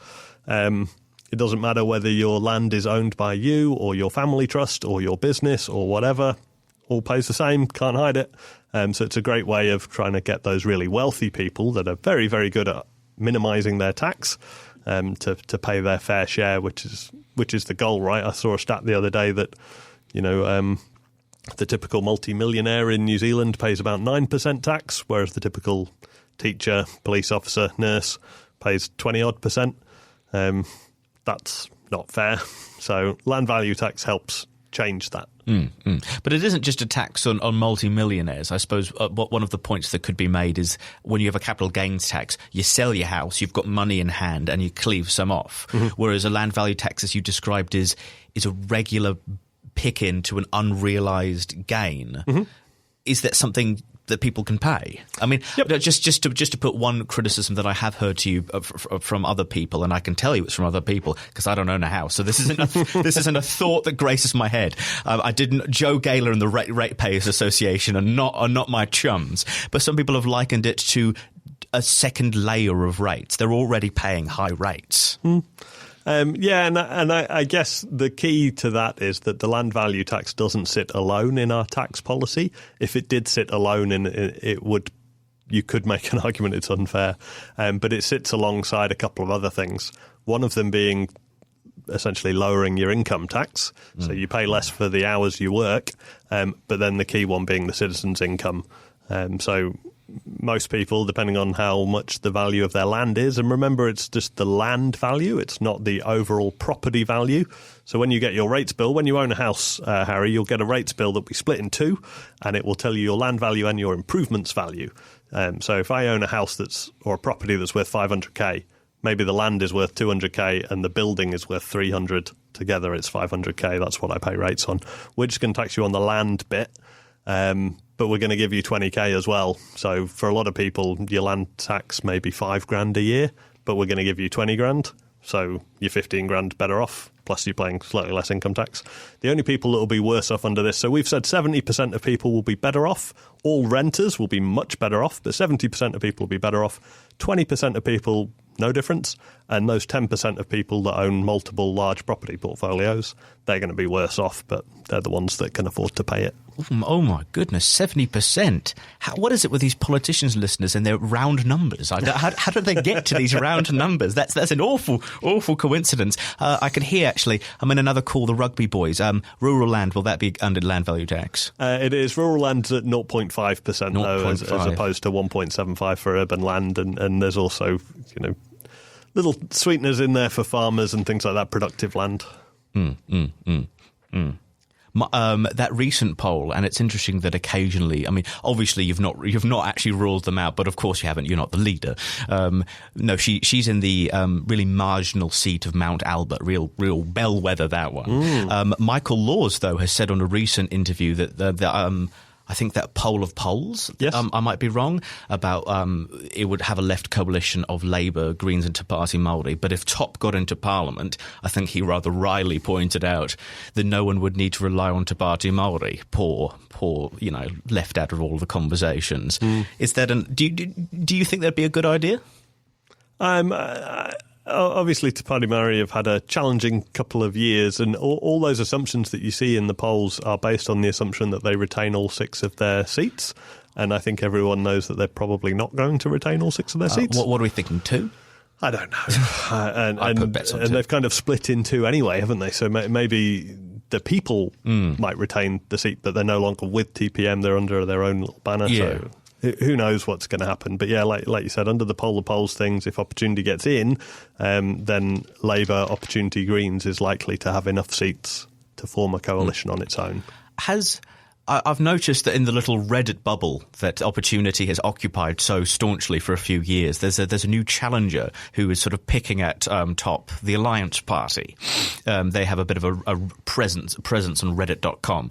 It doesn't matter whether your land is owned by you or your family trust or your business or whatever. All pays the same, can't hide it. So it's a great way of trying to get those really wealthy people that are very, very good at minimising their tax to pay their fair share, which is the goal, right? I saw a stat the other day that, the typical multi-millionaire in New Zealand pays about 9% tax, whereas the typical teacher, police officer, nurse pays 20-odd%. That's not fair. So land value tax helps change that. But it isn't just a tax on multi-millionaires. I suppose one of the points that could be made is when you have a capital gains tax, you sell your house, you've got money in hand, and you cleave some off. Mm-hmm. Whereas a land value tax, as you described, is a regular pick-in to an unrealised gain. Mm-hmm. Is that something that people can pay? I mean, yep. just to put one criticism that I have heard to you from other people, and I can tell you it's from other people because I don't own a house, so this isn't a thought that graces my head. Joe Gaylor and the Ratepayers Association are not my chums, but some people have likened it to a second layer of rates. They're already paying high rates. And I guess the key to that is that the land value tax doesn't sit alone in our tax policy. If it did sit alone, you could make an argument it's unfair, but it sits alongside a couple of other things. One of them being essentially lowering your income tax, so you pay less for the hours you work, but then the key one being the citizen's income. So most people, depending on how much the value of their land is, and remember it's just the land value, it's not the overall property value. So when you get your rates bill, when you own a house, Harry, you'll get a rates bill that we split in two, and it will tell you your land value and your improvements value. So if I own a house or a property that's worth 500k, maybe the land is worth 200k and the building is worth 300. Together it's 500k. That's what I pay rates on. We're just going to tax you on the land bit. But we're going to give you 20k as well. So for a lot of people, your land tax may be $5,000 a year, but we're going to give you 20 grand. So you're 15 grand better off, plus you're paying slightly less income tax. The only people that will be worse off under this, so we've said 70% of people will be better off. All renters will be much better off, but 70% of people will be better off. 20% of people, no difference. And those 10% of people that own multiple large property portfolios, they're going to be worse off, but they're the ones that can afford to pay it. Oh my goodness, 70%. What is it with these politicians, listeners, and their round numbers? How do they get to these round numbers? That's an awful coincidence. I can hear, actually, I'm in another call, the rugby boys. Rural land, will that be under land value tax? It is. Rural land's at 0.5%, though, as opposed to 1.75 for urban land. And there's also, little sweeteners in there for farmers and things like that, productive land. That recent poll, and it's interesting that occasionally, I mean, obviously you've not actually ruled them out, but of course you haven't. You're not the leader. No, she's in the really marginal seat of Mount Albert, real bellwether, that one. Michael Laws, though, has said on a recent interview that I think that poll of polls, yes. I might be wrong, about it would have a left coalition of Labour, Greens and Te Pāti Māori. But if Top got into Parliament, I think he rather wryly pointed out that no one would need to rely on Te Pāti Māori, poor, left out of all the conversations. Is that do you think that'd be a good idea? Obviously, Te Pāti Māori have had a challenging couple of years, and all those assumptions that you see in the polls are based on the assumption that they retain all 6 of their seats. And I think everyone knows that they're probably not going to retain all 6 of their seats. What are we thinking, 2? I don't know. I put bets on 2. And they've kind of split in 2 anyway, haven't they? So maybe the people might retain the seat, but they're no longer with TPM. They're under their own little banner. Yeah. So who knows what's going to happen. But yeah, like you said, under the poll of polls things, if Opportunity gets in, then Labour, Opportunity, Greens is likely to have enough seats to form a coalition on its own. I've noticed that in the little Reddit bubble that Opportunity has occupied so staunchly for a few years, there's a new challenger who is sort of picking at Top, the Alliance Party. They have a bit of a presence on Reddit.com,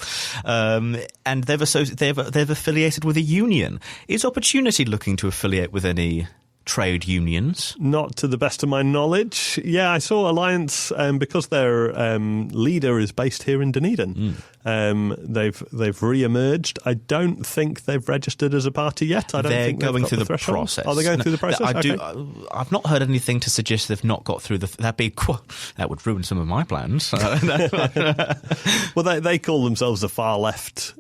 and they've affiliated with a union. Is Opportunity looking to affiliate with any trade unions. Not to the best of my knowledge. Yeah, I saw Alliance, because their leader is based here in Dunedin. They've re-emerged. I don't think they've registered as a party yet. I don't They're think going got through the threshold. process. Are they going through the process? I've not heard anything to suggest they've not got through that would ruin some of my plans. Well, they call themselves a far left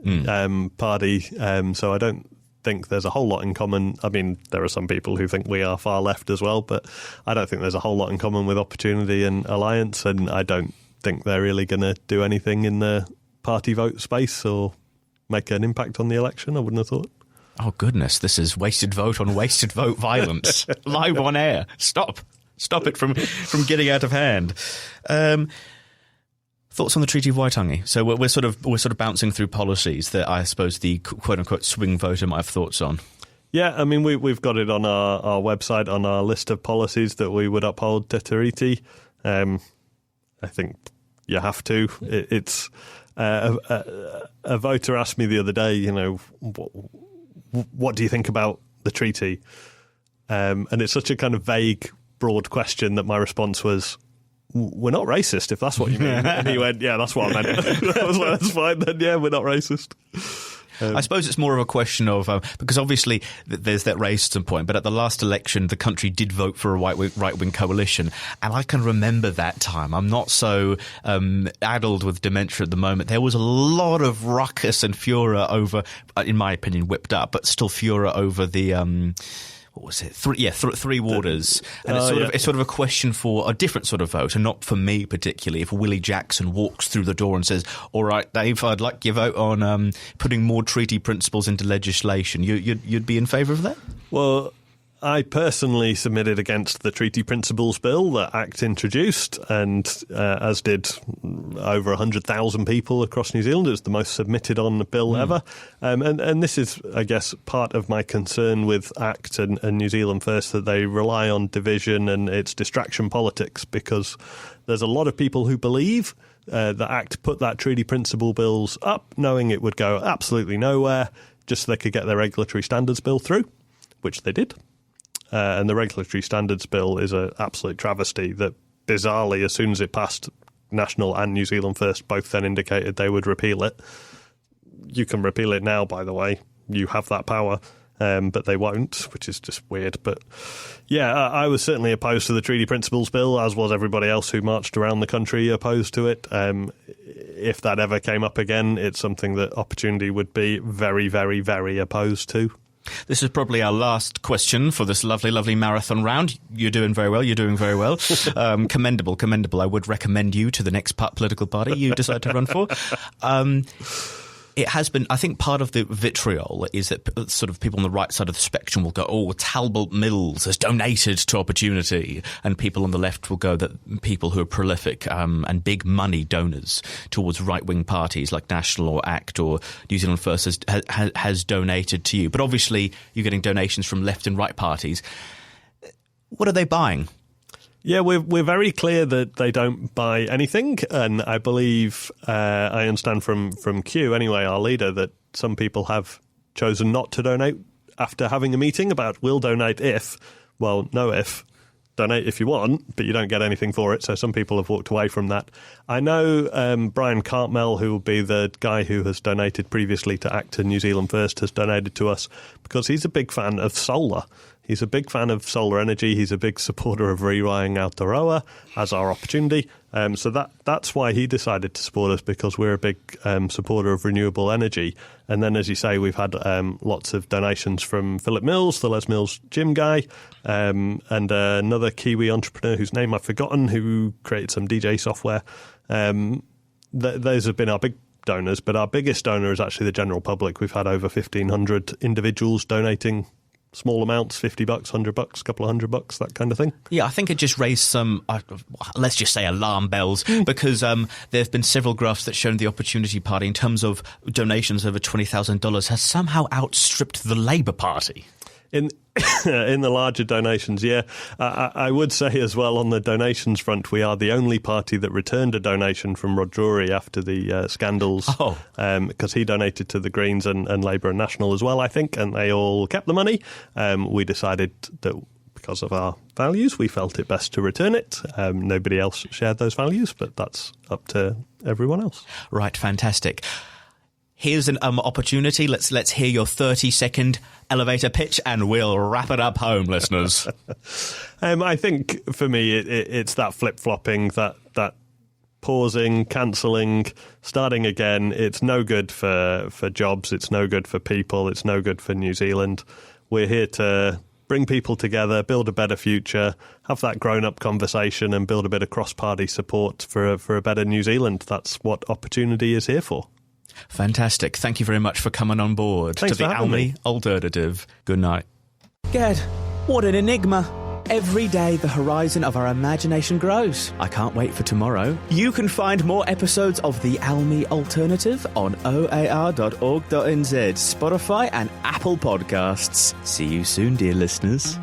party, so I don't think there's a whole lot in common. I mean, there are some people who think we are far left as well, but I don't think there's a whole lot in common with Opportunity and Alliance, and I don't think they're really going to do anything in the party vote space or make an impact on the election, I wouldn't have thought. Oh, goodness, this is wasted vote on wasted vote violence. Live on air. Stop it from getting out of hand. Thoughts on the Treaty of Waitangi? So we're sort of bouncing through policies that I suppose the quote unquote swing voter might have thoughts on. Yeah, I mean we've got it on our website on our list of policies that we would uphold te tiriti. I think you have to. It's a voter asked me the other day, what do you think about the treaty? And it's such a kind of vague, broad question that my response was, we're not racist, if that's what you mean. And he went, yeah, that's what I meant. I was like, that's fine then, yeah, we're not racist. I suppose it's more of a question of, because obviously there's that racism point, but at the last election, the country did vote for a right-wing coalition, and I can remember that time. I'm not so addled with dementia at the moment. There was a lot of ruckus and furor over, in my opinion, whipped up, but still furor over the... what was it? Three Waters. And it's sort of a question for a different sort of vote, and not for me particularly. If Willie Jackson walks through the door and says, all right, Dave, I'd like your vote on putting more treaty principles into legislation, you'd be in favour of that? Well, I personally submitted against the Treaty Principles Bill that ACT introduced, and as did over 100,000 people across New Zealand. It was the most submitted on the bill ever. And this is, I guess, part of my concern with ACT and New Zealand First, that they rely on division and it's distraction politics, because there's a lot of people who believe that ACT put that Treaty Principle Bills up knowing it would go absolutely nowhere, just so they could get their Regulatory Standards Bill through, which they did. And the Regulatory Standards Bill is an absolute travesty that, bizarrely, as soon as it passed, National and New Zealand First both then indicated they would repeal it. You can repeal it now, by the way. You have that power, but they won't, which is just weird. But, yeah, I was certainly opposed to the Treaty Principles Bill, as was everybody else who marched around the country opposed to it. If that ever came up again, it's something that Opportunity would be very, very, very opposed to. This is probably our last question for this lovely, lovely marathon round. You're doing very well. Commendable. I would recommend you to the next political party you decide to run for. It has been, I think part of the vitriol is that sort of people on the right side of the spectrum will go, oh, Talbot Mills has donated to Opportunity. And people on the left will go that people who are prolific and big money donors towards right-wing parties like National or ACT or New Zealand First has donated to you. But obviously you're getting donations from left and right parties. What are they buying? Yeah, we're very clear that they don't buy anything, and I believe I understand from Q anyway, our leader, that some people have chosen not to donate after having a meeting about we'll donate if. Well, no if. Donate if you want, but you don't get anything for it. So some people have walked away from that. I know Brian Cartmel, who will be the guy who has donated previously to ACT and New Zealand First, has donated to us because he's a big fan of solar. He's a big fan of solar energy. He's a big supporter of rewiring Aotearoa, as our Opportunity. So that's why he decided to support us, because we're a big supporter of renewable energy. And then, as you say, we've had lots of donations from Philip Mills, the Les Mills gym guy, and another Kiwi entrepreneur whose name I've forgotten, who created some DJ software. Those have been our big donors, but our biggest donor is actually the general public. We've had over 1,500 individuals donating small amounts, $50, $100, a couple of $100, that kind of thing. Yeah, I think it just raised some, let's just say, alarm bells, because there have been several graphs that shown the Opportunity Party, in terms of donations over $20,000, has somehow outstripped the Labour Party. In the larger donations, yeah. I would say as well, on the donations front, we are the only party that returned a donation from Rod Drury after the scandals, because he donated to the Greens and Labour and National as well, I think, and they all kept the money. We decided that, because of our values, we felt it best to return it. Nobody else shared those values, but that's up to everyone else. Right, fantastic. Here's an opportunity. Let's hear your 30-second elevator pitch, and we'll wrap it up home, listeners. I think for me, it's that flip-flopping, that pausing, cancelling, starting again. It's no good for jobs. It's no good for people. It's no good for New Zealand. We're here to bring people together, build a better future, have that grown-up conversation, and build a bit of cross-party support for a better New Zealand. That's what Opportunity is here for. Fantastic. Thank you very much for coming on board. Thanks to the for having me. Almey Alternative. Good night. Gad, what an enigma. Every day the horizon of our imagination grows. I can't wait for tomorrow. You can find more episodes of the Almey Alternative on oar.org.nz, Spotify and Apple Podcasts. See you soon, dear listeners.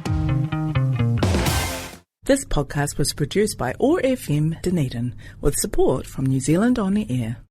This podcast was produced by OAR FM Dunedin with support from New Zealand On the Air.